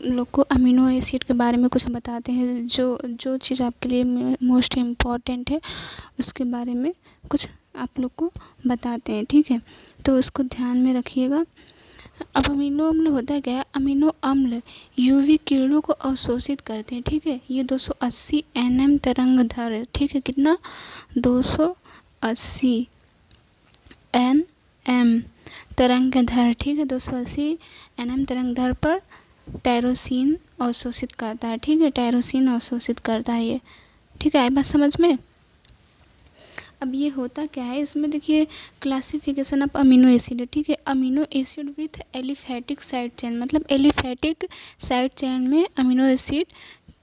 लोग को amino acid के बारे में कुछ बताते हैं, जो जो चीज़ आपके लिए मोस्ट इम्पॉर्टेंट है उसके बारे में कुछ आप लोग को बताते हैं, ठीक है। तो उसको ध्यान में रखिएगा। अब अमीनो अम्ल होता है क्या है, अमीनो अम्ल यूवी किरणों को अवशोषित करते हैं, ठीक है। ये 280 nm तरंगदैर्घ्य, ठीक है, कितना 280 nm तरंगदैर्घ्य, ठीक है, 280 nm तरंगदैर्घ्य पर टायरोसिन अवशोषित करता है, ठीक है, टायरोसिन अवशोषित करता है ये, ठीक है। आई बात समझ में। अब ये होता क्या है, इसमें देखिए क्लासिफिकेशन ऑफ अमीनो एसिड है, ठीक है। Amino acid with aliphatic side chain, मतलब एलिफैटिक साइड चेन में अमीनो एसिड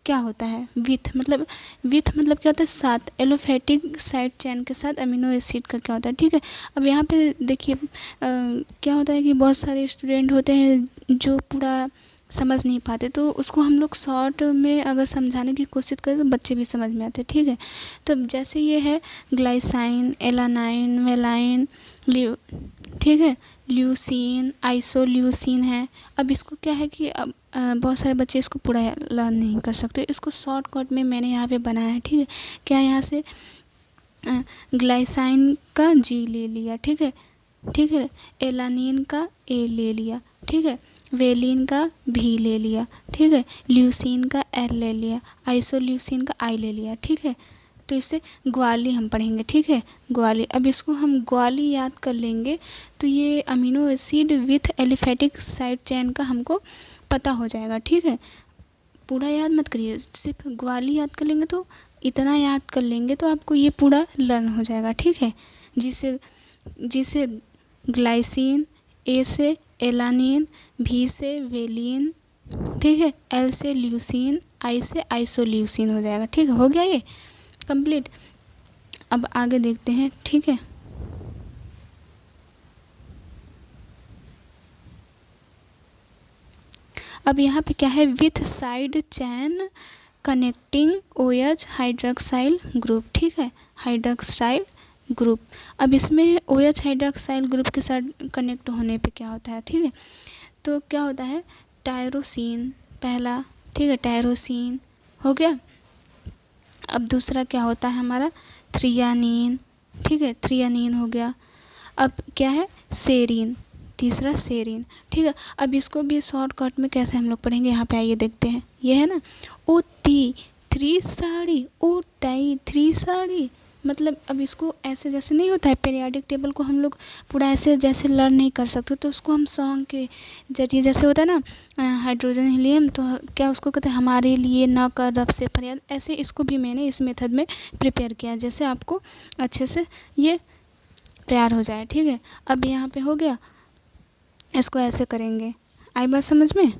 क्या होता है, विथ मतलब क्या होता है, साथ एलोफैटिक साइड चेन के साथ अमीनो एसिड का क्या होता है, ठीक है। अब यहाँ पे देखिए क्या होता है कि बहुत सारे स्टूडेंट होते हैं जो पूरा समझ नहीं पाते, तो उसको हम लोग शॉर्ट में अगर समझाने की कोशिश करें तो बच्चे भी समझ में आते हैं, ठीक है। तो जैसे ये है ग्लाइसाइन, एलानाइन, वेलाइन, ठीक है, ल्यूसीन, आइसोल्यूसीन है। अब इसको क्या है कि अब बहुत सारे बच्चे इसको पूरा लर्न नहीं कर सकते, इसको शॉर्टकट में मैंने यहाँ पे बनाया है, ठीक है। क्या यहाँ से ग्लाइसाइन का जी ले लिया, ठीक है, ठीक है, एलानिन का ए ले लिया, ठीक है, वेलिन का भी ले लिया, ठीक है, ल्यूसीन का एल ले लिया, आइसोल्यूसीन का आई ले लिया, ठीक है। तो इससे ग्वाली हम पढ़ेंगे, ठीक है, ग्वाली। अब इसको हम ग्वाली याद कर लेंगे तो ये amino acid with aliphatic side chain का हमको पता हो जाएगा, ठीक है। पूरा याद मत करिए, सिर्फ ग्वाली याद कर लेंगे, तो इतना याद कर लेंगे तो आपको ये पूरा लर्न हो जाएगा, ठीक है। जिसे ग्लाइसिन, ए से एलानिन, भी से वेलिन, ठीक है, एल से ल्यूसीन, आई से आइसोल्यूसीन हो जाएगा, ठीक है। हो गया ये कंप्लीट। अब आगे देखते हैं, ठीक है। अब यहाँ पे क्या है, with side chain connecting OH hydroxyl group, ठीक है, हाइड्रोक्साइल ग्रुप। अब इसमें OH हाइड्रोक्साइल ग्रुप के साथ कनेक्ट होने पे क्या होता है, ठीक है। तो क्या होता है, टायरोसिन पहला, ठीक है, टायरोसिन हो गया। अब दूसरा क्या होता है हमारा, थ्रियानिन, ठीक है, थ्रियानिन हो गया। अब क्या है, सेरीन, तीसरा सेरीन, ठीक है। अब इसको भी शॉर्टकट में कैसे हम लोग पढ़ेंगे, यहाँ पे आइए देखते हैं। ये है ना, ओ ती थ्री साड़ी, ओ टाई थ्री साड़ी, मतलब अब इसको ऐसे जैसे नहीं होता है पीरियाडिक टेबल को हम लोग पूरा ऐसे जैसे लर्न नहीं कर सकते, तो उसको हम सॉन्ग के जरिए, जैसे होता है ना हाइड्रोजन हीलियम, तो क्या उसको कहते हैं, हमारे लिए न कर रब से फरियाद, ऐसे इसको भी मैंने इस मेथड में प्रिपेयर किया जैसे आपको अच्छे से ये तैयार हो जाए, ठीक है। अब यहाँ पे हो गया, इसको ऐसे करेंगे। आई बात समझ में।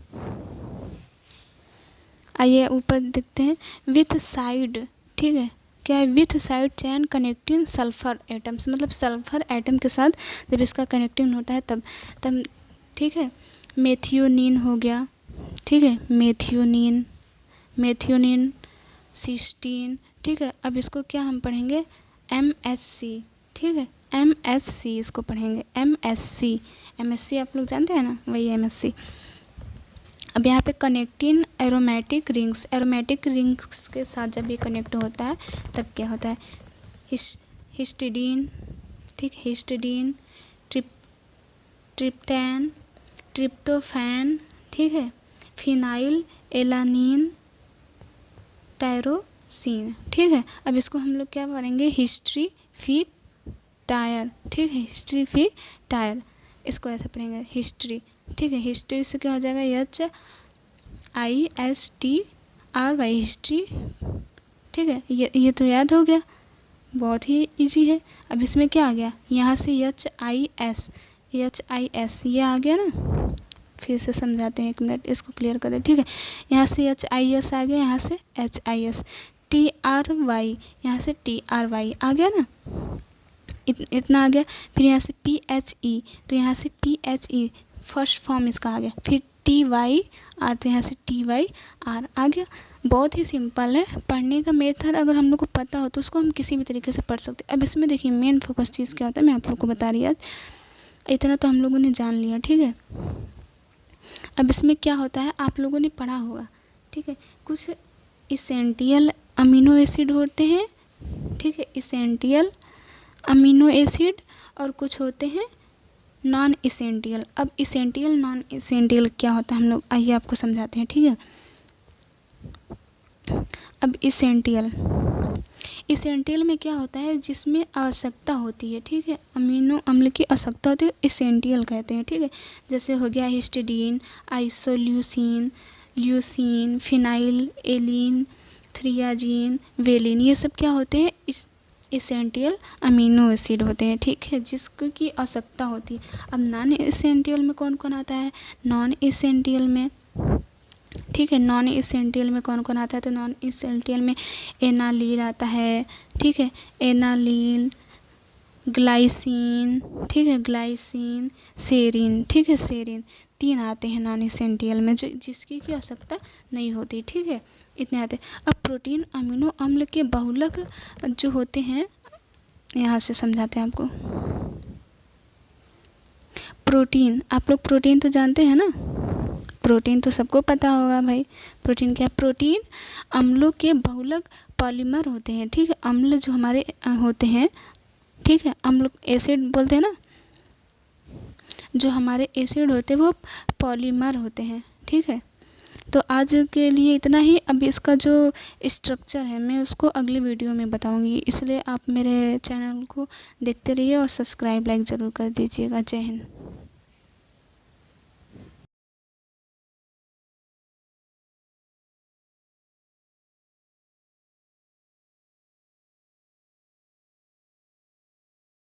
आइए ऊपर देखते हैं, विथ साइड, ठीक है, क्या है, with side chain connecting sulphur atoms, मतलब सल्फर एटम के साथ जब इसका कनेक्टिंग होता है तब ठीक है। मेथियोनिन हो गया, ठीक है, मेथियोनिन, सिस्टीन, ठीक है। अब इसको क्या हम पढ़ेंगे, MSC, ठीक है, MSC इसको पढ़ेंगे, MSC आप लोग जानते हैं ना, वही MSC। अब यहाँ पे कनेक्टिंग एरोमेटिक रिंग्स के साथ जब ये कनेक्ट होता है तब क्या होता है, हिस्टिडीन, ठीक, हिस्टिडीन, ट्रिप्टैन, ट्रिप्टोफैन, ठीक है, फिनाइल एलानिन, टायरोसिन, ठीक है। अब इसको हम लोग क्या करेंगे, हिस्ट्री फी टायर, ठीक है, हिस्ट्री फी टायर, इसको ऐसे पढ़ेंगे हिस्ट्री, ठीक है। हिस्ट्री से क्या हो जाएगा, HISTRY, हिस्ट्री, ठीक है। ये तो याद हो गया, बहुत ही इजी है। अब इसमें क्या आ गया, यहाँ से HIS ये आ गया ना, फिर से समझाते हैं, 1 मिनट इसको क्लियर कर दें, ठीक है। यहाँ से HIS आ गया, यहाँ से HIS, TRY यहाँ से TRY आ गया ना, इतना आ गया। फिर यहाँ से PHE, तो यहाँ से PHE फर्स्ट फॉर्म इसका आ गया। फिर TYR, तो यहाँ से TYR आ गया। बहुत ही सिंपल है पढ़ने का मेथड, अगर हम लोग को पता हो तो उसको हम किसी भी तरीके से पढ़ सकते हैं। अब इसमें देखिए मेन फोकस चीज़ क्या होता है, मैं आप लोग को बता रही आज, इतना तो हम लोगों ने जान लिया, ठीक है। अब इसमें क्या होता है आप लोगों ने पढ़ा होगा, ठीक है, कुछ इसेंशियल अमीनो एसिड होते हैं, ठीक है, इसेंशियल अमीनो एसिड, और कुछ होते हैं नॉन इसेंशियल। अब इसेंशियल नॉन इसेंशियल क्या होता है हम लोग आइए आपको समझाते हैं, ठीक है। अब इसेंशियल में क्या होता है, जिसमें आवश्यकता होती है, ठीक है, अमीनो अम्ल की आवश्यकता होती है, इसेंशियल कहते हैं, ठीक है। जैसे हो गया histidine, isoleucine, leucine, phenylalanine, threonine, valine, ये सब क्या होते हैं, इसेंशियल अमीनो एसिड होते हैं, ठीक है, जिसको की आवश्यकता होती है। अब नॉन इसेंशियल में कौन कौन आता है, नॉन इसेंशियल में, ठीक है, नॉन इसेंशियल में कौन कौन आता है, तो नॉन इसेंशियल में एनालील आता है, ठीक है, एनालील, ग्लाइसिन, ठीक है, ग्लाइसिन, सेरिन, ठीक है, सेरिन, 3 आते हैं नॉन इसेंशियल में, जो जिसकी की आवश्यकता नहीं होती, ठीक है, इतने आते हैं। अब प्रोटीन अमीनो अम्ल के बहुलक जो होते हैं, यहाँ से समझाते हैं आपको। प्रोटीन, आप लोग प्रोटीन तो जानते हैं ना, प्रोटीन तो सबको पता होगा भाई। प्रोटीन क्या, प्रोटीन अम्लों के बहुलक पॉलीमर होते हैं, ठीक है, अम्ल जो हमारे होते हैं, ठीक है, अम्ल एसिड बोलते हैं ना, जो हमारे एसिड होते हैं वो पॉलीमर होते हैं, ठीक है। तो आज के लिए इतना ही। अब इसका जो स्ट्रक्चर है मैं उसको अगली वीडियो में बताऊंगी, इसलिए आप मेरे चैनल को देखते रहिए और सब्सक्राइब लाइक ज़रूर कर दीजिएगा। जय हिंद।